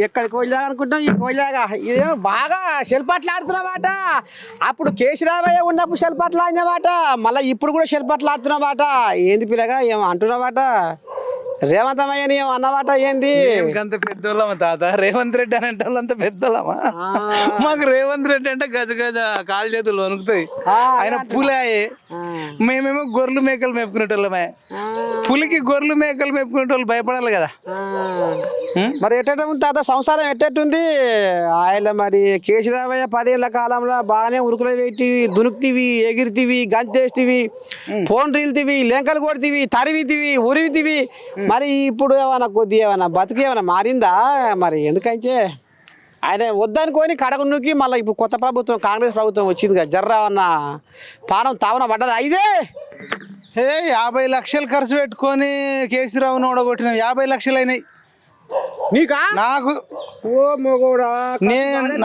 ఎక్కడికి వెళ్ళా అనుకుంటాం ఈ కోయిలాగా ఇదేమో బాగా శిల్పాట్లు ఆడుతున్నావాట. అప్పుడు కేసీరామయ్య ఉన్నప్పుడు శిల్పాట్లు ఆడినవాట, మళ్ళీ ఇప్పుడు కూడా శిల్పాట్లు ఆడుతున్నావాట. ఏంది పిల్లగా ఏమో అంటున్నావాట? రేవంతమయ్యని ఏమో అన్నవాట ఏంది? అంత పెద్దోళ్ళమా తాత? రేవంత్ రెడ్డి అని అంటే అంత పెద్దోళ్ళమా? మాకు రేవంత్ రెడ్డి అంటే గజ గజ కాలు చేతులు వణుకుతాయి. ఆయన పులాయే, మేమేమో గొర్రెలు మేకలు మేపుకునేటోళ్ళమే. పులికి గొర్రెలు మేకలు మేపుకునేటోళ్ళు భయపడాలి కదా. మరి ఎట్టేటుంది తాత సంసారం ఎట్టేటుంది? ఆయన మరి కేసీరామయ్య 10 ఏళ్ల కాలంలో బాగానే ఉరుకులు పెట్టి దునుకుతీవి, ఎగిరితివి, గంతేస్తివి, ఫోన్ రీల్తివి, లెంకలు కొడితివి, తరివితివి, ఉరివితివి. మరి ఇప్పుడు ఏమన్నా కొద్దిగా ఏమన్నా బతుకు ఏమన్నా మారిందా? మరి ఎందుకంటే ఆయన వద్దనుకొని కడగ నూకి మళ్ళీ ఇప్పుడు కొత్త ప్రభుత్వం కాంగ్రెస్ ప్రభుత్వం వచ్చింది కదా, జర్రా అన్న పానం తావన పడ్డది. అయితే 50 లక్షలు ఖర్చు పెట్టుకొని కేసీరావును ఓడగొట్టిన 50 లక్షలు అయినాయి నీకా? నాకు. ఓ మగోడా,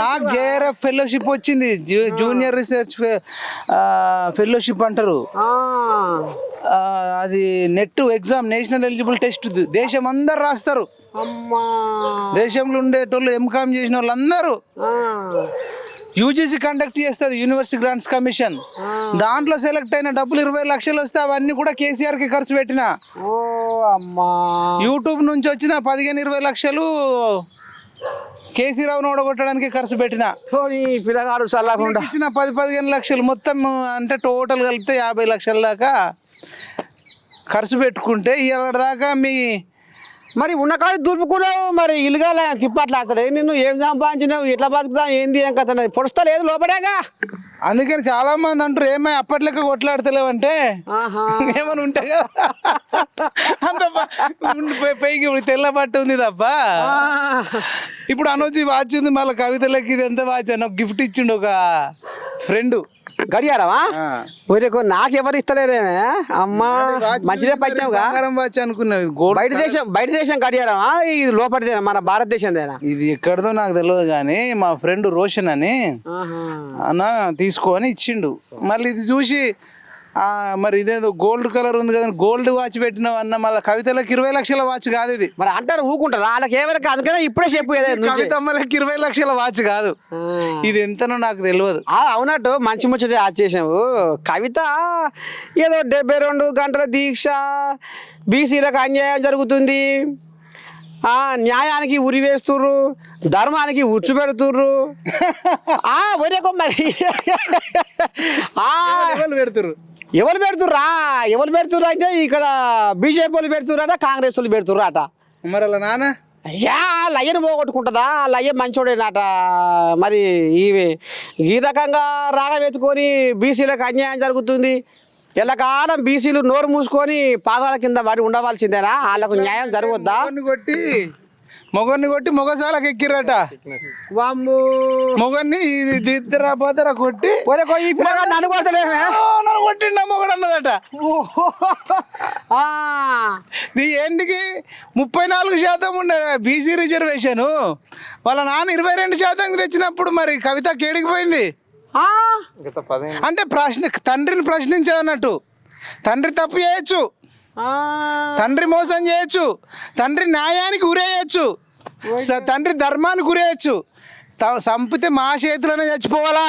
నాకు జేఆర్ఎఫ్ ఫెలోషిప్ వచ్చింది, జూనియర్ రీసెర్చ్ ఫెలోషిప్ అంటారు. అది net exam, national eligible test, దేశం అందరు రాస్తారు. దేశంలో ఉండేటోళ్ళు ఎంకామ్ చేసిన వాళ్ళు అందరూ. యూజీసీ కండక్ట్ చేస్తుంది, యూనివర్సిటీ గ్రాంట్స్ కమిషన్. దాంట్లో సెలెక్ట్ అయిన డబ్బులు 20 లక్షలు వస్తే అవన్నీ కూడా కేసీఆర్కి ఖర్చు పెట్టిన. యూట్యూబ్ నుంచి వచ్చిన 15-20 లక్షలు కేసీరావును ఓడగొట్టడానికి ఖర్చు పెట్టిన. పిల్లగాడు సల్లాకుండా ఇచ్చిన 10-15 లక్షలు మొత్తం అంటే టోటల్ కలిపితే 50 లక్షల దాకా ఖర్చు పెట్టుకుంటే ఇవాళ దాకా మీ మరి ఉన్న కాడి దులుపుకున్నావు. మరి ఇల్లుగా తిప్పట్లాడతాడు నిన్ను. ఏం సంపాదించినావు, ఎట్లా బతుకుతావు, ఏంది ఏం కథ పొడుస్తా లేదు లోపడేగా. అందుకని చాలా మంది అంటారు ఏమై అప్పట్లెక్క కొట్లాడతలేవంటే ఏమని ఉంటాయి కదా. అంత పైకి తెల్ల బట్ట ఉంది తప్ప. ఇప్పుడు అనొచ్చి వాచ్ ఉంది, మళ్ళీ కవితలకి ఇది ఎంత వాచ్ అని ఒక గిఫ్ట్ ఇచ్చిండు ఒక ఫ్రెండ్. గడియారమా? నాకెవరు ఇస్తలేరేమే అమ్మా, మంచిదే పట్టావుగా. వాచ్ అనుకున్నావు. బయట దేశం గడియారమా? ఇది లోపలిదేనా, మన భారతదేశందేనా? ఇది ఎక్కడదో నాకు తెలియదు కానీ మా ఫ్రెండ్ రోషన్ అని అన్న తీసుకొని ఇచ్చిండు. మళ్ళీ ఇది చూసి మరి ఇదేదో గోల్డ్ కలర్ ఉంది కదా, గోల్డ్ వాచ్ పెట్టినావు అన్న. మళ్ళీ కవితలకు 20 లక్షల వాచ్ కాదు ఇది. మరి అంటారు ఊకుంటారు వాళ్ళకి ఎవరికి, అందుకనే ఇప్పుడే చెప్పు. కవితమ్మలకి 20 లక్షల వాచ్ కాదు ఇది, ఎంతనో నాకు తెలియదు. అవునట్టు మంచి ముచ్చట చేసావు. కవిత ఏదో 72 గంటల దీక్ష, బీసీలకు అన్యాయం జరుగుతుంది, న్యాయానికి ఉరి వేస్తుర్రు, ధర్మానికి ఉచ్చు పెడుతుర్రు. మరి పెడుతుర్రు. ఎవరు పెడుతుర్రా? ఎవరు పెడుతుర్రా అంటే ఇక్కడ బీజేపీ వాళ్ళు పెడుతుర్రట, కాంగ్రెస్ వాళ్ళు పెడుతుర్రట. మరి అలా నాన్న అయ్యా లయ్యను పోగొట్టుకుంటుందా? లయ్య మంచోడేనట. మరి ఈ రకంగా రాగం ఎత్తుకొని బీసీలకు అన్యాయం జరుగుతుంది, ఎల్లకాలం బీసీలు నోరు మూసుకొని పాదాల కింద పడి ఉండవలసిందేనా? వాళ్ళకు న్యాయం జరగొద్దా? మొగన్ని కొట్టి మొగసాలకు ఎక్కిరట. మొగన్ని దిద్దరా పోతరా కొట్టి నన్ను కొడతాడేమే, నన్ను కొట్టిండ మొగడు అన్నదట. నీ ఏంటికి 34% ఉండే బీసీ రిజర్వేషన్, వాళ్ళ నాన్న 22% తెచ్చినప్పుడు మరి కవిత కేడికిపోయింది. అంటే తండ్రిని ప్రశ్నించదన్నట్టు. తండ్రి తప్పు చేయొచ్చు, తండ్రి మోసం చేయొచ్చు, తండ్రి న్యాయానికి ఉరేయచ్చు, తండ్రి ధర్మానికి ఉరేయచ్చు. చంపితే మా చేతిలోనే చచ్చిపోవాలా,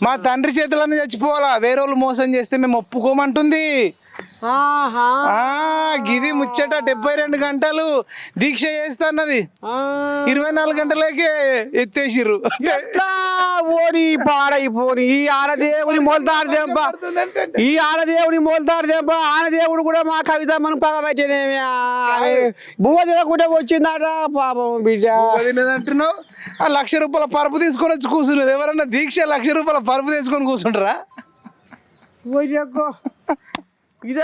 మా తండ్రి చేతిలోనే చచ్చిపోవాలా. వేరే వాళ్ళు మోసం చేస్తే మేము ఒప్పుకోమంటుంది. గిది ముచ్చట. 72 గంటలు దీక్ష చేస్తాన్నది, 24 గంటలకే ఎత్తేసిర్రు. ఓని పాడైపోని ఈ ఆడదేవుని మొలతాడు దెంప, ఈ ఆడదేవుని మొలతాడు దెంప. ఆడదేవుడు కూడా మా కవితమ్మను పగబెట్టేనేమి, బువ్వ తినకుండా వచ్చిందట పాపం బిడ్డ. అంటున్నావు ₹1,00,000 పరుపు తీసుకొని వచ్చి కూర్చున్నది. ఎవరన్నా దీక్ష ₹1,00,000 పరుపు తీసుకొని కూర్చుంటారా? ఇదే